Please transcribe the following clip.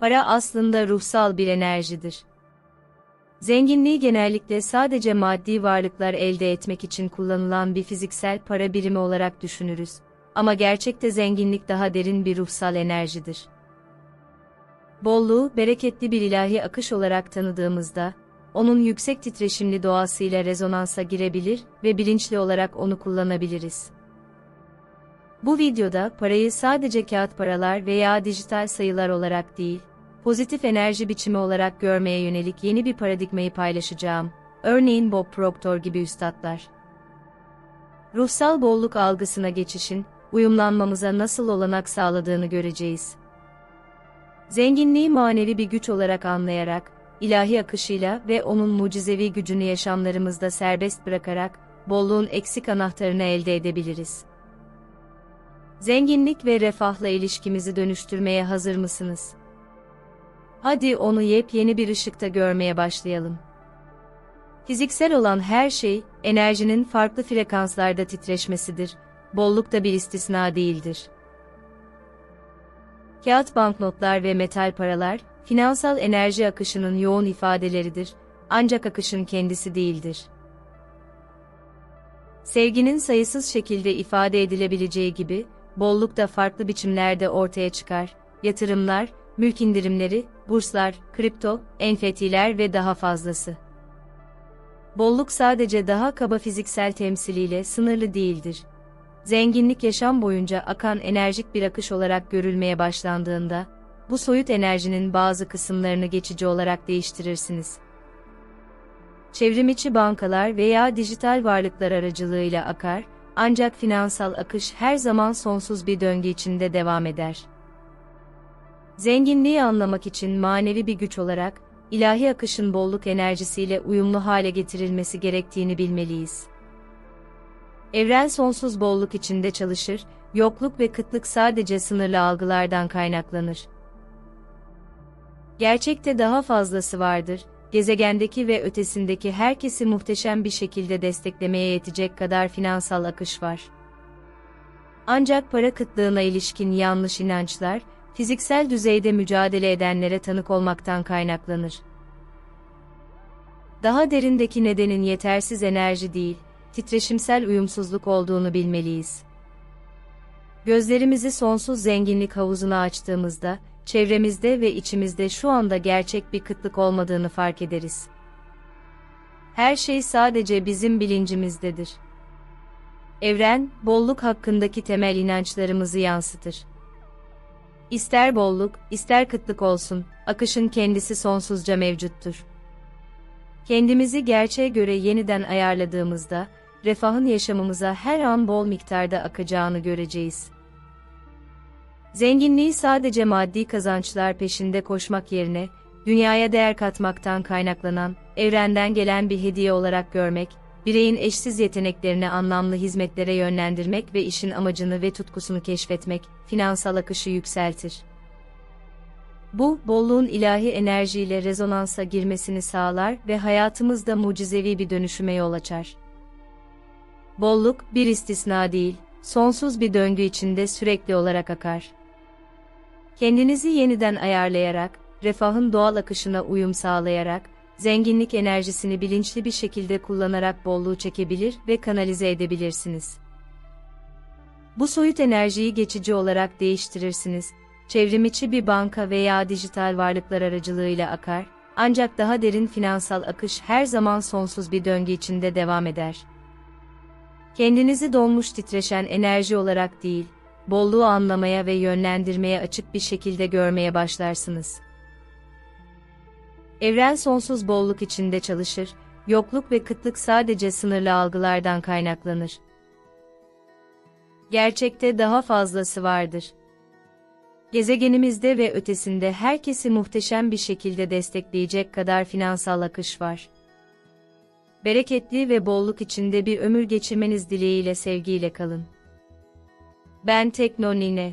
Para aslında ruhsal bir enerjidir. Zenginliği genellikle sadece maddi varlıklar elde etmek için kullanılan bir fiziksel para birimi olarak düşünürüz. Ama gerçekte zenginlik daha derin bir ruhsal enerjidir. Bolluğu, bereketli bir ilahi akış olarak tanıdığımızda, onun yüksek titreşimli doğasıyla rezonansa girebilir ve bilinçli olarak onu kullanabiliriz. Bu videoda parayı sadece kağıt paralar veya dijital sayılar olarak değil, pozitif enerji biçimi olarak görmeye yönelik yeni bir paradigmayı paylaşacağım. Örneğin Bob Proctor gibi üstadlar. Ruhsal bolluk algısına geçişin, uyumlanmamıza nasıl olanak sağladığını göreceğiz. Zenginliği manevi bir güç olarak anlayarak, ilahi akışıyla ve onun mucizevi gücünü yaşamlarımızda serbest bırakarak, bolluğun eksik anahtarını elde edebiliriz. Zenginlik ve refahla ilişkimizi dönüştürmeye hazır mısınız? Hadi onu yepyeni bir ışıkta görmeye başlayalım. Fiziksel olan her şey, enerjinin farklı frekanslarda titreşmesidir. Bolluk da bir istisna değildir. Kağıt banknotlar ve metal paralar, finansal enerji akışının yoğun ifadeleridir, ancak akışın kendisi değildir. Sevginin sayısız şekilde ifade edilebileceği gibi, bolluk da farklı biçimlerde ortaya çıkar. Yatırımlar, mülk indirimleri, burslar, kripto, NFT'ler ve daha fazlası. Bolluk sadece daha kaba fiziksel temsiliyle sınırlı değildir. Zenginlik yaşam boyunca akan enerjik bir akış olarak görülmeye başlandığında, bu soyut enerjinin bazı kısımlarını geçici olarak değiştirirsiniz. Çevrimiçi bankalar veya dijital varlıklar aracılığıyla akar, ancak finansal akış her zaman sonsuz bir döngü içinde devam eder. Zenginliği anlamak için manevi bir güç olarak, ilahi akışın bolluk enerjisiyle uyumlu hale getirilmesi gerektiğini bilmeliyiz. Evren sonsuz bolluk içinde çalışır, yokluk ve kıtlık sadece sınırlı algılardan kaynaklanır. Gerçekte daha fazlası vardır, gezegendeki ve ötesindeki herkesi muhteşem bir şekilde desteklemeye yetecek kadar finansal akış var. Ancak para kıtlığına ilişkin yanlış inançlar, fiziksel düzeyde mücadele edenlere tanık olmaktan kaynaklanır. Daha derindeki nedenin yetersiz enerji değil, titreşimsel uyumsuzluk olduğunu bilmeliyiz. Gözlerimizi sonsuz zenginlik havuzuna açtığımızda, çevremizde ve içimizde şu anda gerçek bir kıtlık olmadığını fark ederiz. Her şey sadece bizim bilincimizdedir. Evren, bolluk hakkındaki temel inançlarımızı yansıtır. İster bolluk, ister kıtlık olsun, akışın kendisi sonsuzca mevcuttur. Kendimizi gerçeğe göre yeniden ayarladığımızda, refahın yaşamımıza her an bol miktarda akacağını göreceğiz. Zenginliği sadece maddi kazançlar peşinde koşmak yerine, dünyaya değer katmaktan kaynaklanan, evrenden gelen bir hediye olarak görmek, bireyin eşsiz yeteneklerini anlamlı hizmetlere yönlendirmek ve işin amacını ve tutkusunu keşfetmek, finansal akışı yükseltir. Bu, bolluğun ilahi enerjiyle rezonansa girmesini sağlar ve hayatımızda mucizevi bir dönüşüme yol açar. Bolluk, bir istisna değil, sonsuz bir döngü içinde sürekli olarak akar. Kendinizi yeniden ayarlayarak, refahın doğal akışına uyum sağlayarak, zenginlik enerjisini bilinçli bir şekilde kullanarak bolluğu çekebilir ve kanalize edebilirsiniz. Bu soyut enerjiyi geçici olarak değiştirirsiniz, çevrimiçi bir banka veya dijital varlıklar aracılığıyla akar, ancak daha derin finansal akış her zaman sonsuz bir döngü içinde devam eder. Kendinizi donmuş titreşen enerji olarak değil, bolluğu anlamaya ve yönlendirmeye açık bir şekilde görmeye başlarsınız. Evren sonsuz bolluk içinde çalışır, yokluk ve kıtlık sadece sınırlı algılardan kaynaklanır. Gerçekte daha fazlası vardır. Gezegenimizde ve ötesinde herkesi muhteşem bir şekilde destekleyecek kadar finansal akış var. Bereketli ve bolluk içinde bir ömür geçirmeniz dileğiyle sevgiyle kalın. Ben Tekno Nine.